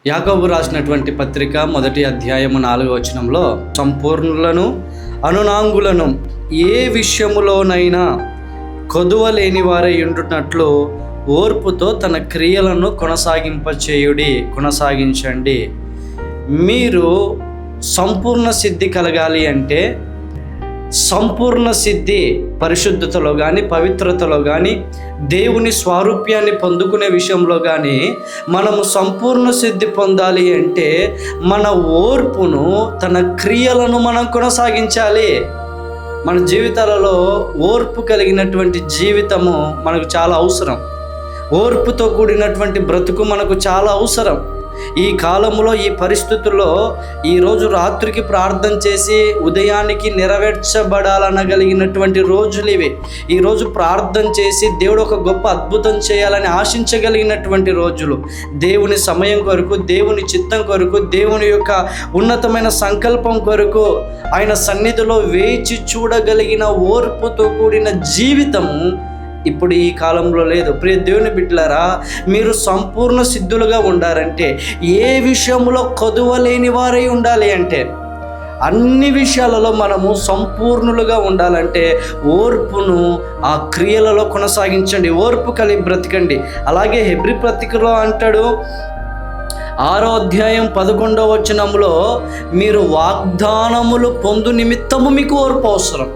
యాకోబు రాసినటువంటి పత్రిక 1వ అధ్యాయము 4వ వచనంలో, సంపూర్ణులను అనునాంగులను ఏ విషయములోనైనా కొదువలేని వారై ఉండునట్లు ఓర్పుతో తన క్రియలను కొనసాగించండి. మీరు సంపూర్ణ సిద్ధి కలగాలి అంటే, సంపూర్ణ సిద్ధి పరిశుద్ధతలో కానీ, పవిత్రతలో కానీ, దేవుని స్వారూప్యాన్ని పొందుకునే విషయంలో కానీ మనము సంపూర్ణ సిద్ధి పొందాలి అంటే మన ఓర్పును, తన క్రియలను మనం కొనసాగించాలి. మన జీవితాలలో ఓర్పు కలిగినటువంటి జీవితము మనకు చాలా అవసరం. ఓర్పుతో కూడినటువంటి బ్రతుకు మనకు చాలా అవసరం. ఈ కాలంలో, ఈ పరిస్థితుల్లో ఈరోజు రాత్రికి ప్రార్థన చేసి ఉదయానికి నెరవేర్చబడాలనగలిగినటువంటి రోజులు ఇవి. ఈరోజు ప్రార్థన చేసి దేవుడు ఒక గొప్ప అద్భుతం చేయాలని ఆశించగలిగినటువంటి రోజులు. దేవుని సమయం కొరకు, దేవుని చిత్తం కొరకు, దేవుని యొక్క ఉన్నతమైన సంకల్పం కొరకు ఆయన సన్నిధిలో వేచి చూడగలిగిన ఓర్పుతో కూడిన జీవితము ఇప్పుడు ఈ కాలంలో లేదు. ప్రియ దేవుని బిడ్డలారా, మీరు సంపూర్ణ సిద్ధులుగా ఉండాలంటే, ఏ విషయంలో కొదువలేని వారై ఉండాలి అంటే, అన్ని విషయాలలో మనము సంపూర్ణులుగా ఉండాలంటే ఓర్పును ఆ క్రియలలో కొనసాగించండి, ఓర్పు కలిగి బ్రతకండి. అలాగే హెబ్రీ పత్రికలో అంటాడు, 6వ అధ్యాయం 11వ వచనంలో, మీరు వాగ్దానములు పొందు నిమిత్తము మీకు ఓర్పు అవసరం.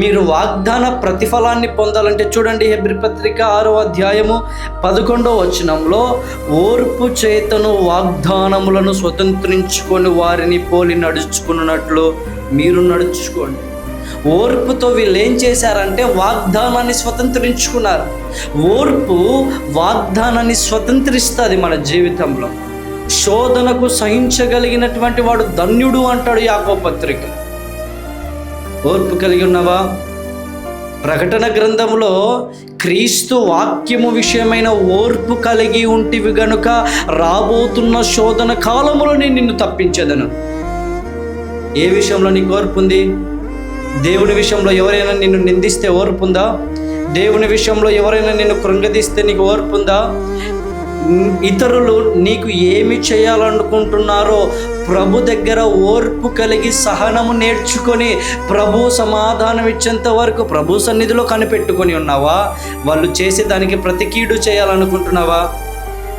మీరు వాగ్దాన ప్రతిఫలాన్ని పొందాలంటే చూడండి, హెబ్రీ పత్రిక 6వ అధ్యాయము 11వ వచనంలో, ఓర్పు చేతను వాగ్దానములను స్వతంత్రించుకొని వారిని పోలి నడుచుకున్నట్లు మీరు నడుచుకోండి. ఓర్పుతో వీళ్ళు ఏం చేశారంటే వాగ్దానాన్ని స్వతంత్రించుకున్నారు. ఓర్పు వాగ్దానాన్ని స్వతంత్రిస్తుంది మన జీవితంలో. శోధనకు సహించగలిగినటువంటి వాడు ధన్యుడు అంటాడు యాకోబు పత్రిక. ఓర్పు కలిగి ఉన్నవా? ప్రకటన గ్రంథంలో, క్రీస్తు వాక్యము విషయమైన ఓర్పు కలిగి ఉంటివి గనుక రాబోతున్న శోధన కాలములో నేను నిన్ను తప్పించేదను. ఏ విషయంలో నీకు ఓర్పు ఉంది? దేవుని విషయంలో ఎవరైనా నిన్ను నిందిస్తే ఓర్పు ఉందా? దేవుని విషయంలో ఎవరైనా నిన్ను కృంగదీస్తే నీకు ఓర్పు ఉందా? ఇతరులు నీకు ఏమి చేయాలనుకుంటున్నారో ప్రభు దగ్గర ఓర్పు కలిగి సహనము నేర్చుకొని ప్రభు సమాధానం ఇచ్చేంత వరకు ప్రభు సన్నిధిలో కనిపెట్టుకొని ఉన్నావా? వాళ్ళు చేసేదానికి ప్రతి కీడు చేయాలనుకుంటున్నావా?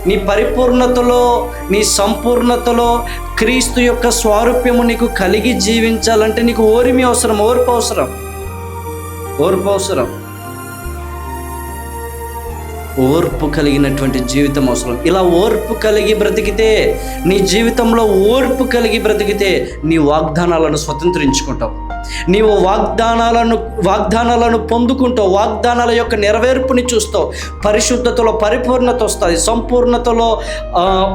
నీ పరిపూర్ణతలో, నీ సంపూర్ణతలో క్రీస్తు యొక్క స్వారూప్యము నీకు కలిగి జీవించాలంటే నీకు ఓర్పు అవసరం. ఓర్పు కలిగినటువంటి జీవితం అవసరం. ఇలా ఓర్పు కలిగి బ్రతికితే, నీ జీవితంలో ఓర్పు కలిగి బ్రతికితే నీ వాగ్దానాలను స్వతంత్రించుకుంటావు. నీవు వాగ్దానాలను పొందుకుంటావు. వాగ్దానాల యొక్క నెరవేర్పుని చూస్తావు. పరిశుద్ధతలో పరిపూర్ణత వస్తుంది. సంపూర్ణతలో,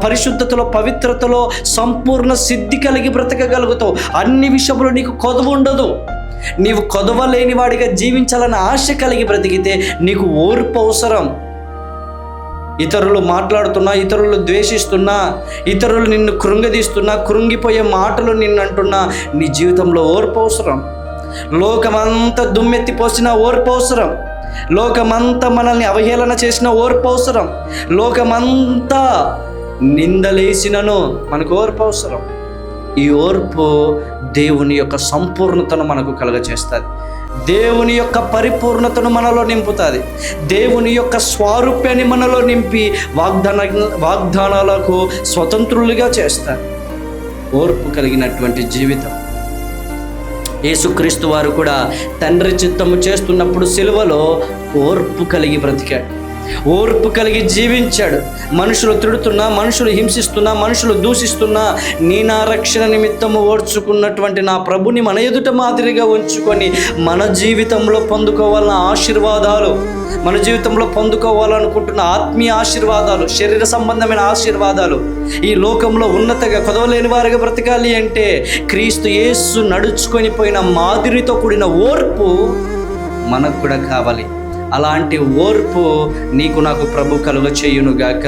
పరిశుద్ధతలో, పవిత్రతలో సంపూర్ణ సిద్ధి కలిగి బ్రతకగలుగుతావు. అన్ని విషయంలో నీకు కొదవ ఉండదు. నీవు కొదవలేని వాడిగా జీవించాలని ఆశ కలిగి బ్రతికితే నీకు ఓర్పు అవసరం. ఇతరులు మాట్లాడుతున్నా, ఇతరులు ద్వేషిస్తున్నా, ఇతరులు నిన్ను కృంగదీస్తున్నా, కృంగిపోయే మాటలు నిన్ను అంటున్నా, నీ జీవితంలో ఓర్పు అవసరం. లోకమంతా దుమ్మెత్తిపోసిన ఓర్పు అవసరం. లోకమంతా మనల్ని అవహేళన చేసిన ఓర్పు అవసరం. లోకమంతా నిందలేసినను మనకు ఓర్పు అవసరం. ఈ ఓర్పు దేవుని యొక్క సంపూర్ణతను మనకు కలుగచేస్తుంది. దేవుని యొక్క పరిపూర్ణతను మనలో నింపుతుంది. దేవుని యొక్క స్వారూప్యాన్ని మనలో నింపి వాగ్దానాలకు స్వతంత్రులుగా చేస్తారు. ఓర్పు కలిగినటువంటి జీవితం. యేసుక్రీస్తు వారు కూడా తండ్రి చిత్తము చేస్తున్నప్పుడు సిలువలో ఓర్పు కలిగి బ్రతికాడు. ఓర్పు కలిగి జీవించాడు. మనుషులు తిడుతున్నా, మనుషులు హింసిస్తున్నా, మనుషులు దూషిస్తున్నా, నా రక్షణ నిమిత్తము ఓర్చుకున్నటువంటి నా ప్రభుని మన ఎదుట మాదిరిగా ఉంచుకొని మన జీవితంలో పొందుకోవాలన్న ఆశీర్వాదాలు, మన జీవితంలో పొందుకోవాలనుకుంటున్న ఆత్మీయ ఆశీర్వాదాలు, శరీర సంబంధమైన ఆశీర్వాదాలు, ఈ లోకంలో ఉన్నతగా కొదవలేని వారిగా బ్రతకాలి అంటే క్రీస్తు యేసు నడుచుకొని పోయిన మాదిరితో కూడిన ఓర్పు మనకు కూడా కావాలి. అలాంటి ఓర్పు నీకు నాకు ప్రభు కలుగ చేయునుగాక.